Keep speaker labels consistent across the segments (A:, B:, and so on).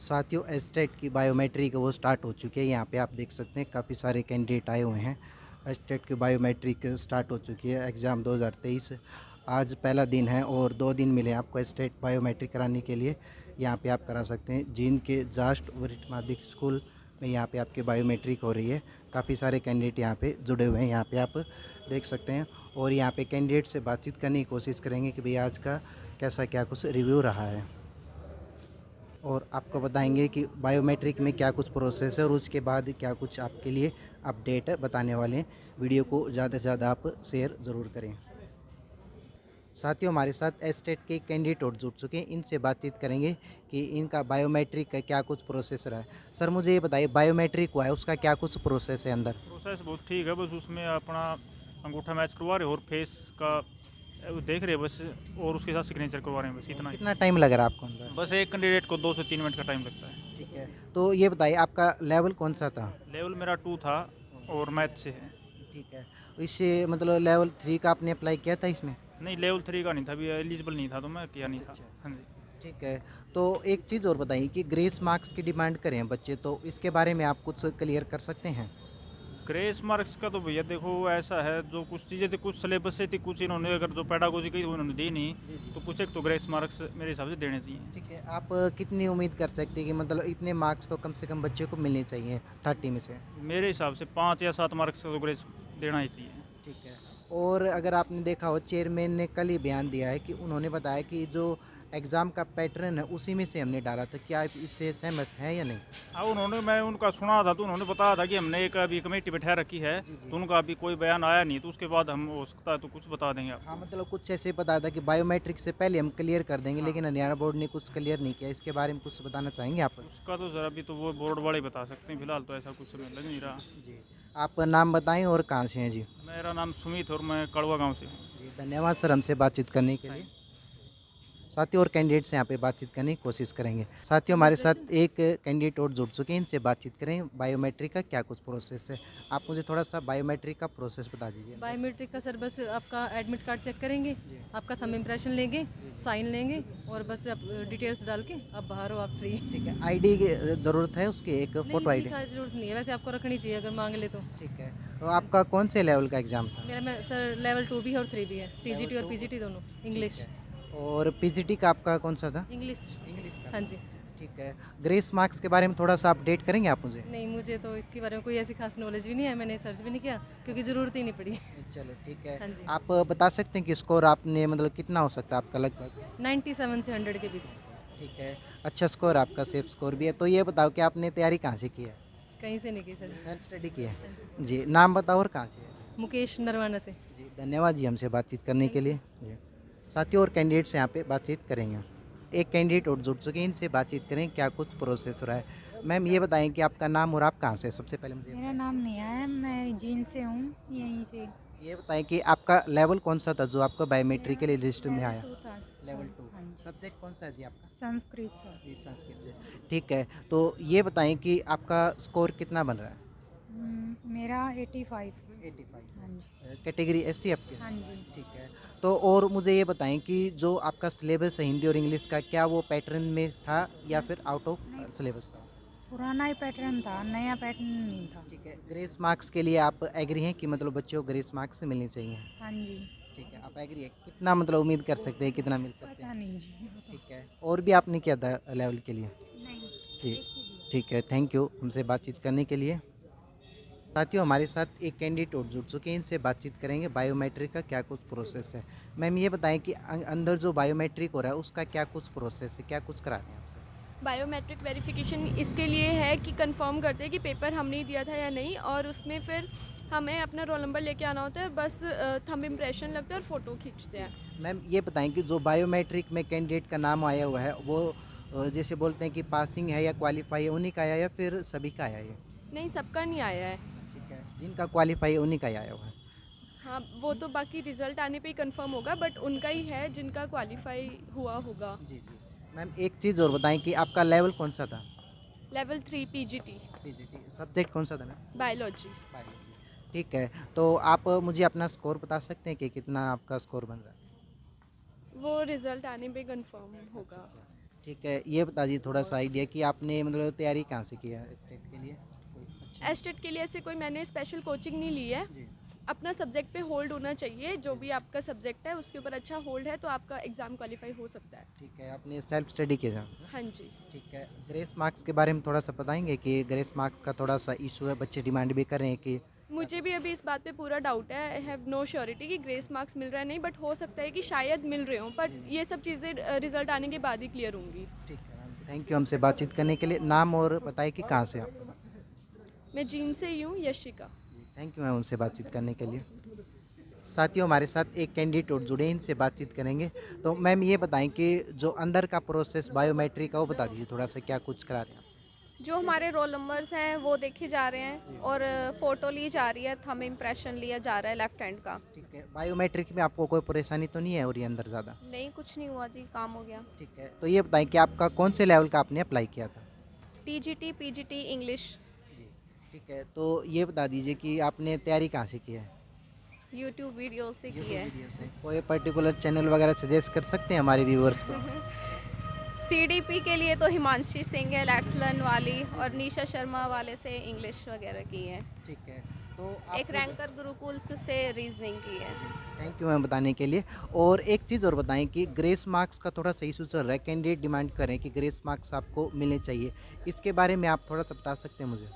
A: साथियों एस्टेट की बायोमेट्रिक वो स्टार्ट हो चुकी है। यहाँ पे आप देख सकते हैं काफ़ी सारे कैंडिडेट आए हुए हैं। एस्टेट की बायोमेट्रिक स्टार्ट हो चुकी है। एग्ज़ाम 2023 आज पहला दिन है और 2 दिन मिले हैं आपको एस्टेट बायोमेट्रिक कराने के लिए। यहाँ पे आप करा सकते हैं जींद के जास्ट वरिष्ठ माध्यमिक स्कूल में। यहाँ पे आपकी बायोमेट्रिक हो रही है। काफ़ी सारे कैंडिडेट यहाँ पे जुड़े हुए हैं, यहाँ पे आप देख सकते हैं। और यहाँ पे कैंडिडेट से बातचीत करने की कोशिश करेंगे कि भाई आज का कैसा क्या कुछ रिव्यू रहा है, और आपको बताएंगे कि बायोमेट्रिक में क्या कुछ प्रोसेस है और उसके बाद क्या कुछ आपके लिए अपडेट बताने वाले हैं। वीडियो को ज़्यादा से ज़्यादा आप शेयर ज़रूर करें। साथियों हमारे साथ एस्टेट के कैंडिडेट और जुड़ चुके हैं, इनसे बातचीत करेंगे कि इनका बायोमेट्रिक का क्या कुछ प्रोसेस रहा है। सर मुझे ये बताइए, बायोमेट्रिक हुआ है उसका क्या कुछ प्रोसेस है अंदर?
B: प्रोसेस बहुत ठीक है, बस उसमें अपना अंगूठा मैच करवा रहे हो और फेस का वो देख रहे हैं बस, और उसके साथ सिग्नेचर करवा रहे हैं, बस इतना ही।
A: कितना टाइम लग रहा है आपको अंदर?
B: बस एक कैंडिडेट को 2 से 3 मिनट का टाइम लगता है।
A: ठीक है, तो ये बताइए आपका लेवल कौन सा था?
B: लेवल मेरा 2 था और मैथ से है।
A: ठीक है, इससे मतलब लेवल 3 का आपने अप्लाई किया था इसमें?
B: नहीं, लेवल 3 का नहीं था, अभी एलिजिबल नहीं था तो मैं किया नहीं था।
A: अच्छा।
B: हाँ जी।
A: ठीक है, तो एक चीज़ और बताइए कि ग्रेस मार्क्स की डिमांड करें बच्चे, तो इसके बारे में आप कुछ क्लियर कर सकते हैं?
B: ग्रेस मार्क्स का तो भैया देखो ऐसा है, जो कुछ चीज़ें थी कुछ सिलेबस से थी, कुछ इन्होंने अगर जो पैडागोजी की उन्होंने दी नहीं,
A: जी जी।
B: तो कुछ एक तो ग्रेस मार्क्स मेरे हिसाब से देने चाहिए।
A: ठीक है, आप कितनी उम्मीद कर सकते हैं कि मतलब इतने मार्क्स तो कम से कम बच्चे को मिलने चाहिए 30 में से?
B: मेरे हिसाब से 5 या 7 मार्क्स का तो ग्रेस देना ही चाहिए।
A: ठीक है, और अगर आपने देखा हो चेयरमैन ने कल ही बयान दिया है कि उन्होंने बताया कि जो एग्ज़ाम का पैटर्न है उसी में से हमने डाला था, क्या आप इससे सहमत हैं या नहीं?
B: हाँ, मैं उनका सुना था तो उन्होंने बताया था कि हमने एक अभी कमेटी बैठा रखी है,
A: जी जी।
B: तो उनका अभी कोई बयान आया नहीं, तो उसके बाद हम हो सकता है तो कुछ बता देंगे
A: हाँ,
B: आपको।
A: मतलब कुछ ऐसे बताया था कि बायोमेट्रिक से पहले हम क्लियर कर देंगे,
B: हाँ,
A: लेकिन हरियाणा बोर्ड ने कुछ क्लियर नहीं किया। इसके बारे में कुछ बताना चाहेंगे आप?
B: उसका तो सर अभी तो वो बोर्ड वाले ही बता सकते हैं, फिलहाल तो ऐसा कुछ लग नहीं रहा।
A: जी, आप नाम बताएं और कहाँ से हैं जी?
B: मेरा नाम सुमित और मैं कड़वा गांव से हूँ।
A: जी, धन्यवाद सर हमसे बातचीत करने के लिए। साथियों और कैंडिडेट से यहाँ पे बातचीत करने की कोशिश करेंगे। साथियों हमारे साथ एक कैंडिडेट और जुड़ चुके हैं, इनसे बातचीत करें बायोमेट्रिक का क्या कुछ प्रोसेस है। आप मुझे थोड़ा सा बायोमेट्रिक का प्रोसेस बता दीजिए।
C: बायोमेट्रिक का सर बस आपका एडमिट कार्ड चेक करेंगे,
A: जी
C: आपका थंब इम्प्रेशन लेंगे, साइन लेंगे और बस आप डिटेल्स डाल के आप बाहर हो, आप फ्री।
A: ठीक है, आईडी की ज़रूरत है उसकी, एक
C: नहीं,
A: फ़ोटो
C: इतनी
A: आईडी?
C: खास जरूरत नहीं है, वैसे आपको रखनी चाहिए अगर मांग ले तो।
A: ठीक है, तो आपका कौन से लेवल का एग्ज़ाम था?
C: मेरा में सर लेवल 2 भी है और 3 भी है,
A: लेवल
C: टीजीटी और
A: 2
C: पीजीटी दोनों,
A: ठीक
C: इंग्लिश।
A: है, और पीजीटी का आपका कौन सा था?
C: इंग्लिश।
A: इंग्लिश का।
C: हाँ जी।
A: ठीक है, ग्रेस मार्क्स के बारे में थोड़ा सा अपडेट करेंगे आप मुझे?
C: नहीं, मुझे तो इसके बारे में कोई ऐसी खास नॉलेज भी नहीं है, मैंने सर्च भी नहीं किया क्योंकि ज़रूरत ही नहीं पड़ी।
A: चलो ठीक है,
C: हाँ जी।
A: आप बता सकते हैं कि स्कोर आपने मतलब कितना हो सकता है आपका लगभग?
C: 97 से 100 के बीच।
A: ठीक है, अच्छा स्कोर आपका, सेफ स्कोर भी है। तो ये बताओ कि आपने तैयारी कहाँ से की है?
C: कहीं से नहीं की सर।
A: सेल्फ स्टडी की है?
C: हाँ जी।
A: जी, नाम बताओ और कहाँ से है?
C: मुकेश नरवाना से।
A: जी, धन्यवाद जी हमसे बातचीत करने के
C: थैंक यू।
A: लिए। जी, साथियों और कैंडिडेट से यहाँ पे बातचीत करेंगे। एक कैंडिडेट और जुड़ चुके हैं, इनसे बातचीत करें क्या कुछ प्रोसेस रहा है। मैम ये बताएं कि आपका नाम और आप कहाँ से, सबसे पहले मुझे
D: मेरा
A: बताएं।
D: नाम नेहा है, मैं जींद से हूँ, यहीं से।
A: ये बताएं कि आपका लेवल कौन सा था जो आपका बायोमेट्रिक
D: मेरा
A: के लिए लिस्ट में
D: लेवल
A: आया?
D: 2 था।
A: लेवल 2।
D: हाँ जी।
A: सब्जेक्ट कौन सा है जी आपका?
D: संस्कृत सर।
A: जी, संस्कृत। ठीक है, तो ये बताएं कि आपका स्कोर कितना बन रहा है?
D: मेरा 85।
A: 85।
D: हाँ जी।
A: कैटेगरी एससी आपकी?
D: हाँ जी।
A: ठीक है, तो और मुझे ये बताएं कि जो आपका सिलेबस है हिंदी और इंग्लिश का, क्या वो पैटर्न में था या फिर आउट ऑफ
D: नहीं,
A: सिलेबस था?
D: पुराना ही पैटर्न था, नया पैटर्न नहीं था।
A: ठीक है, ग्रेस मार्क्स के लिए आप एग्री हैं कि मतलब बच्चों को ग्रेस मार्क्स मिलने चाहिए?
D: हाँ जी।
A: ठीक है, आप एग्री है, कितना मतलब उम्मीद कर सकते हैं, कितना मिल सकते
D: पता
A: हैं?
D: नहीं जी, वो तो।
A: ठीक है, और भी आपने किया था लेवल के लिए?
D: नहीं,
A: ठीक।
D: एक ही दिया।
A: ठीक है, थैंक यू हमसे बातचीत करने के लिए। साथियों हमारे साथ एक कैंडिडेट और जुड़ चुके हैं, इनसे बातचीत करेंगे बायोमेट्रिक का क्या कुछ प्रोसेस है। मैम ये बताएं कि अंदर जो बायोमेट्रिक हो रहा है उसका क्या कुछ प्रोसेस है, क्या कुछ करा रहे हैं आपसे?
E: बायोमेट्रिक वेरिफिकेशन इसके लिए है कि कंफर्म करते हैं कि पेपर हमने दिया था या नहीं, और उसमें फिर हमें अपना रोल नंबर लेके आना होता है, बस थंब इम्प्रेशन लगता है और फ़ोटो खींचते हैं।
A: मैम ये बताएं कि जो बायोमेट्रिक में कैंडिडेट का नाम आया हुआ है वो जैसे बोलते हैं कि पासिंग है या क्वालिफाई है, उन्हीं का आया या फिर सभी का आया है?
E: नहीं, सबका नहीं आया है।
A: ठीक है, जिनका क्वालिफाई है उन्हीं का ही आया हुआ है।
E: हाँ, वो तो बाकी रिज़ल्ट आने पे ही कंफर्म होगा, बट उनका ही है जिनका क्वालिफाई हुआ होगा।
A: जी जी। मैम एक चीज़ और बताएं कि आपका लेवल कौन सा था?
E: Level 3 PGT
A: PGT. सब्जेक्ट कौन सा था मैम?
E: बायोलॉजी।
A: बायोलॉजी। ठीक है, तो आप मुझे अपना स्कोर बता सकते हैं कि कितना आपका स्कोर बन रहा है?
E: वो रिज़ल्ट आने पे कंफर्म होगा।
A: ठीक है, ये बता दीजिए थोड़ा सा आइडिया कि आपने मतलब तैयारी कहाँ से किया है स्टेट के लिए? कोई अच्छी-
E: एस्टेट के लिए ऐसे कोई मैंने स्पेशल कोचिंग नहीं ली है।
A: जी,
E: अपना सब्जेक्ट पे होल्ड होना चाहिए, जो भी आपका सब्जेक्ट है उसके ऊपर अच्छा होल्ड है तो आपका एग्ज़ाम क्वालिफाई हो सकता है।
A: ठीक है, आपने सेल्फ स्टडी किया था?
E: हाँ जी।
A: ठीक है, ग्रेस मार्क्स के बारे में थोड़ा सा बताएंगे कि ग्रेस मार्क्स का थोड़ा सा इशू है, बच्चे डिमांड भी कर रहे हैं कि
E: मुझे भी अभी इस बात पे पूरा डाउट है, आई हैव नो श्योरिटी कि ग्रेस मार्क्स मिल रहा है नहीं, बट हो सकता है कि शायद मिल रहे हों, बट ये सब चीज़ें रिजल्ट आने के बाद ही क्लियर होंगी।
A: ठीक है मैम, थैंक यू हमसे बातचीत करने के लिए। नाम और बताइए कि कहाँ से आप?
E: मैं जीन से ही हूँ, यशिका।
A: थैंक यू मैम हमसे बातचीत करने के लिए। साथियों, हमारे साथ एक कैंडिडेट और जुड़े हैं, इनसे बातचीत करेंगे। तो मैम ये बताएं कि जो अंदर का प्रोसेस बायोमेट्रिक का वो बता दीजिए थोड़ा सा, क्या कुछ करा रहे हैं आप?
F: जो हमारे रोल नंबर्स हैं वो देखे जा रहे हैं और फ़ोटो ली जा रही है, थंब इम्प्रेशन लिया जा रहा है लेफ़्ट हैंड का।
A: ठीक है, बायोमेट्रिक में आपको कोई परेशानी तो नहीं है और ये अंदर ज़्यादा?
F: नहीं, कुछ नहीं हुआ जी, काम हो गया।
A: ठीक है, तो ये बताएं कि आपका कौन से लेवल का आपने अप्लाई किया था?
F: टीजीटी पीजीटी इंग्लिश,
A: जी, ठीक है, तो ये बता दीजिए कि आपने तैयारी कहाँ से की है?
F: यूट्यूब वीडियो से की है।
A: वीडियो से। कोई पर्टिकुलर चैनल वगैरह सजेस्ट कर सकते हैं हमारे व्यूवर्स को?
F: सीडीपी के लिए तो हिमांशी सिंह है, लेट्स लर्न वाली, और निशा शर्मा वाले से इंग्लिश वगैरह की है।
A: ठीक है, तो
F: एक रैंकर गुरुकुल से रीजनिंग की है।
A: थैंक यू मैम बताने के लिए। और एक चीज़ और बताएं कि ग्रेस मार्क्स का थोड़ा सही इशू चल रहा है, कैंडिडेट डिमांड करें कि ग्रेस मार्क्स आपको मिलने चाहिए, इसके बारे में आप थोड़ा सा बता सकते हैं मुझे?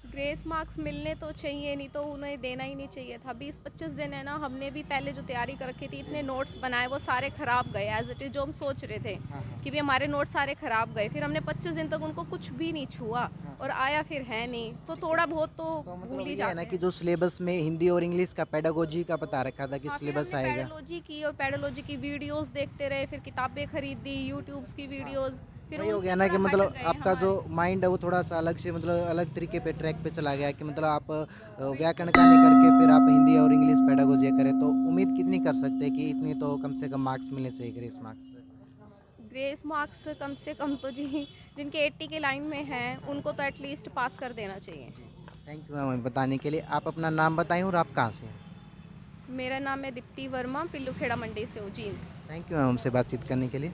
F: ग्रेस मार्क्स मिलने तो चाहिए, नहीं तो उन्हें देना ही नहीं चाहिए था। 20-25 दिन है ना, हमने भी पहले जो तैयारी कर रखी थी, इतने नोट्स बनाए वो सारे ख़राब गए एज इट इज़, जो हम सोच रहे थे कि भी हमारे नोट्स सारे ख़राब गए। फिर हमने 25 दिन तक उनको कुछ भी नहीं छुआ और आया फिर है नहीं, तो थोड़ा बहुत तो
A: तो
F: भूल
A: मतलब
F: ही
A: ये है
F: जाते
A: ना
F: हैं।
A: कि जो सिलेबस में हिंदी और इंग्लिश का पेडागोजी का बता रखा था कि
F: हाँ, फिर
A: सिलेबस
F: हमने
A: आएगा।
F: पेडोलॉजी की और पेडोलॉजी की वीडियोस देखते रहे, फिर किताबें खरीदी, यूट्यूब्स की वीडियोस, फिर
A: वही हो
F: उनसे
A: गया ना कि
F: थोड़ा
A: मतलब
F: हट गए
A: आपका जो
F: हमारे।
A: माइंड है वो थोड़ा सा अलग से मतलब अलग तरीके पे ट्रैक पे चला गया कि मतलब आप व्याकरण का नहीं करके फिर आप हिंदी और इंग्लिश पेडागोजी करें, तो उम्मीद कितनी कर सकते हैं कि इतनी तो कम से कम मार्क्स मिलने चाहिए ग्रेस मार्क्स?
F: ग्रेस मार्क्स कम से कम तो जी, जिनके 80 के लाइन में हैं उनको तो एटलीस्ट पास कर देना चाहिए।
A: थैंक यू मैम बताने के लिए। आप अपना नाम बताएं और आप कहाँ से हैं?
F: मेरा नाम है दीप्ति वर्मा, पिल्लूखेड़ा मंडी से हूँ जींद।
A: थैंक यू मैम हमसे बातचीत करने के लिए।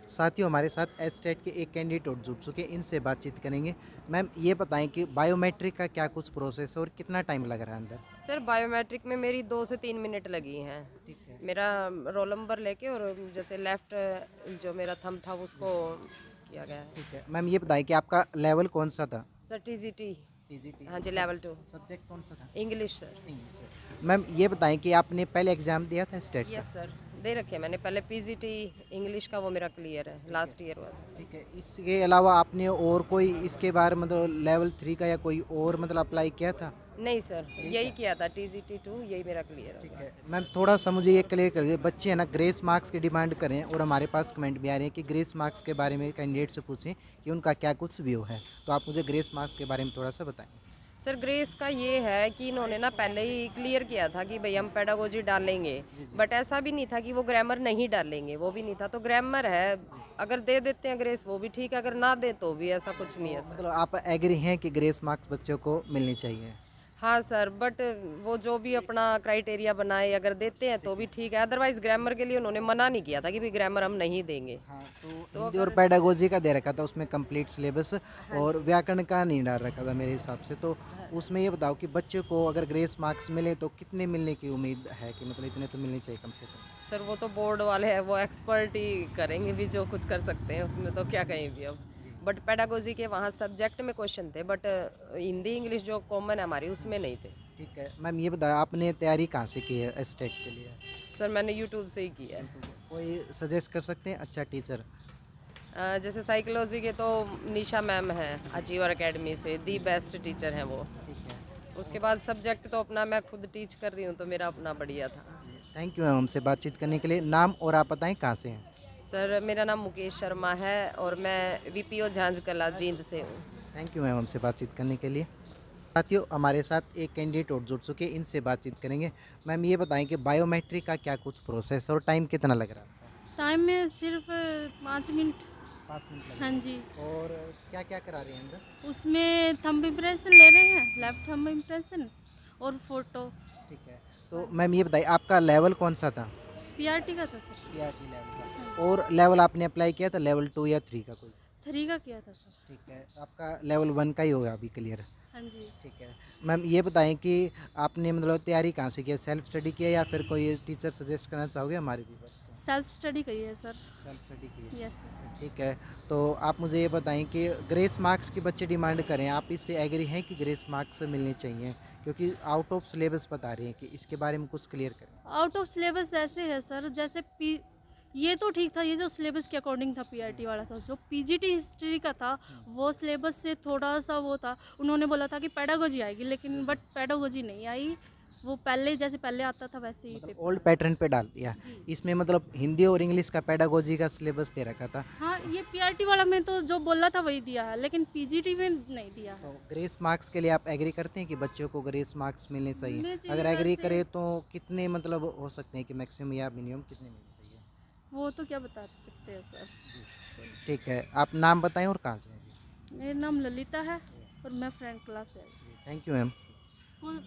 A: साथियों, हमारे साथ एस्टेट के एक कैंडिडेट और जुड़ चुके हैं, इनसे बातचीत करेंगे। मैम ये बताएं कि बायोमेट्रिक का क्या कुछ प्रोसेस है और कितना टाइम लग रहा है अंदर?
G: सर बायोमेट्रिक में मेरी 2 से 3 मिनट लगी हैं।
A: ठीक है,
G: मेरा रोल नंबर लेके और जैसे लेफ़्ट जो मेरा थंब था उसको किया गया है।
A: ठीक है। मैम ये बताएं कि आपका लेवल कौन सा था?
G: Sir TGT,
A: TGT.
G: हाँ जी, लेवल 2
A: सब्जेक्ट कौन सा था?
G: English sir.
A: इंग्लिश है। मैम ये बताएं कि आपने पहले एग्जाम दिया था स्टेट का?
G: यस सर, दे रखे मैंने पहले पीजीटी इंग्लिश का, वो मेरा क्लियर है, लास्ट ईयर हुआ था।
A: ठीक है, इसके अलावा आपने और कोई इसके बारे मतलब लेवल 3 का या कोई और मतलब अप्लाई किया था?
G: नहीं सर, यही किया था टीजीटी 2, यही मेरा क्लियर
A: ठीक
G: है।
A: है मैम, थोड़ा सा मुझे ये क्लियर कर दीजिए, बच्चे हैं ना ग्रेस मार्क्स की डिमांड करें और हमारे पास कमेंट भी आ रहे हैं कि ग्रेस मार्क्स के बारे में कैंडिडेट से पूछें कि उनका क्या कुछ व्यू है, तो आप मुझे ग्रेस मार्क्स के बारे में थोड़ा सा बताएं।
G: सर ग्रेस का ये है कि इन्होंने ना पहले ही क्लियर किया था कि भाई हम पेडागोजी डालेंगे, बट ऐसा भी नहीं था कि वो ग्रामर नहीं डालेंगे, वो भी नहीं था। तो ग्रामर है, अगर दे देते हैं ग्रेस वो भी ठीक है, अगर ना दे तो भी ऐसा कुछ नहीं है सर।
A: मतलब आप एग्री हैं कि ग्रेस मार्क्स बच्चों को मिलनी चाहिए?
G: हाँ सर, बट वो जो भी अपना क्राइटेरिया बनाए, अगर देते हैं तो भी ठीक है, अदरवाइज ग्रामर के लिए उन्होंने मना नहीं किया था कि भाई ग्रामर हम नहीं देंगे।
A: हाँ, तो हिंदी और पेडागोजी का दे रखा था उसमें कंप्लीट सिलेबस, और व्याकरण का नहीं डाल रखा था मेरे हिसाब से। तो उसमें ये बताओ कि बच्चे को अगर ग्रेस मार्क्स मिले तो कितने मिलने की उम्मीद है कि मतलब इतने तो मिलने चाहिए कम से कम?
G: सर वो तो बोर्ड वाले हैं, वो एक्सपर्ट ही करेंगे भी जो कुछ कर सकते हैं, उसमें तो क्या कहें भी अब। बट पेडागोजी के वहाँ सब्जेक्ट में क्वेश्चन थे, बट हिंदी इंग्लिश जो कॉमन है हमारी उसमें नहीं थे।
A: ठीक है मैम, ये बताया आपने तैयारी कहाँ से की है स्टेट के लिए?
G: सर मैंने यूट्यूब से ही किया है।
A: कोई सजेस्ट कर सकते हैं अच्छा टीचर?
G: जैसे साइकोलॉजी के तो निशा मैम है अचीवर एकेडमी से, दी बेस्ट टीचर हैं वो।
A: ठीक है,
G: उसके बाद सब्जेक्ट तो अपना मैं खुद टीच कर रही हूँ, तो मेरा अपना बढ़िया था।
A: थैंक यू मैम हमसे बातचीत करने के लिए। नाम और आप बताएं कहाँ से हैं?
G: सर मेरा नाम मुकेश शर्मा है और मैं वीपीओ झांझ कला जींद से हूँ।
A: थैंक यू मैम हमसे बातचीत करने के लिए। साथियों, हमारे साथ एक कैंडिडेट और जुड़ चुके हैं, इनसे बातचीत करेंगे। मैम ये बताएं कि बायोमेट्रिक का क्या कुछ प्रोसेस और टाइम कितना लग रहा है?
H: टाइम में सिर्फ 5 मिनट।
A: 5 मिनट लगे।
H: हाँ जी,
A: और क्या क्या करा रहे हैं अंदर?
H: उसमें थंब इम्प्रेशन ले रहे हैं, लेफ्ट थंब इम्प्रेशन और फोटो।
A: ठीक है, तो मैम ये बताइए आपका लेवल कौन सा था?
H: पीआरटी का था सर।
A: पीआरटी लेवल का। और लेवल आपने अप्लाई किया था लेवल 2 या 3 का कोई?
H: 3 का किया था सर।
A: ठीक है, आपका लेवल 1 का ही होगा अभी क्लियर।
H: हाँ जी।
A: ठीक है मैम, ये बताएं कि आपने मतलब तैयारी कहाँ से किया, सेल्फ स्टडी किया या फिर कोई टीचर सजेस्ट करना चाहोगे हमारे व्यूअर्स को?
H: सेल्फ स्टडी करी है सर।
A: सेल्फ स्टडी की है।
H: Yes sir.
A: ठीक है, तो आप मुझे ये बताएं कि ग्रेस मार्क्स की बच्चे डिमांड करें, आप इससे एग्री हैं कि ग्रेस मार्क्स मिलने चाहिए? क्योंकि आउट ऑफ सिलेबस बता रही हैं कि इसके बारे में कुछ क्लियर करें।
H: आउट ऑफ सिलेबस ऐसे है सर, जैसे ये तो ठीक था, ये जो सिलेबस के अकॉर्डिंग था पीआईटी वाला था, जो पीजीटी हिस्ट्री का था वो सिलेबस से थोड़ा सा वो था। उन्होंने बोला था कि पेडागोजी आएगी, लेकिन बट पेडागोजी नहीं आई, वो पहले जैसे पहले आता था वैसे ही पेपर।
A: ओल्ड पैटर्न पे डाल दिया।
H: जी।
A: इसमें मतलब हिंदी और इंग्लिश का पेडागोजी का सिलेबस दे रखा था।
H: हाँ, ये पीआरटी वाला में तो जो बोला था वही दिया है, लेकिन पीजीटी में नहीं दिया है।
A: तो ग्रेस मार्क्स के लिए आप एग्री करते हैं कि बच्चों को ग्रेस मार्क्स मिलने
H: मिलने
A: चाहिए?
H: चाहिए
A: अगर एग्री
H: वैसे।
A: करें तो कितने मतलब हो सकते हैं कि मैक्सिमम या मिनिमम कितने मिलने चाहिए?
H: वो तो क्या बता सकते हैं सर।
A: ठीक है, आप नाम बताएं और कहाँ से हैं?
H: मेरा नाम ललिता है और मैं फ्रेंड क्लास है।
A: Thank you ma'am.
H: वो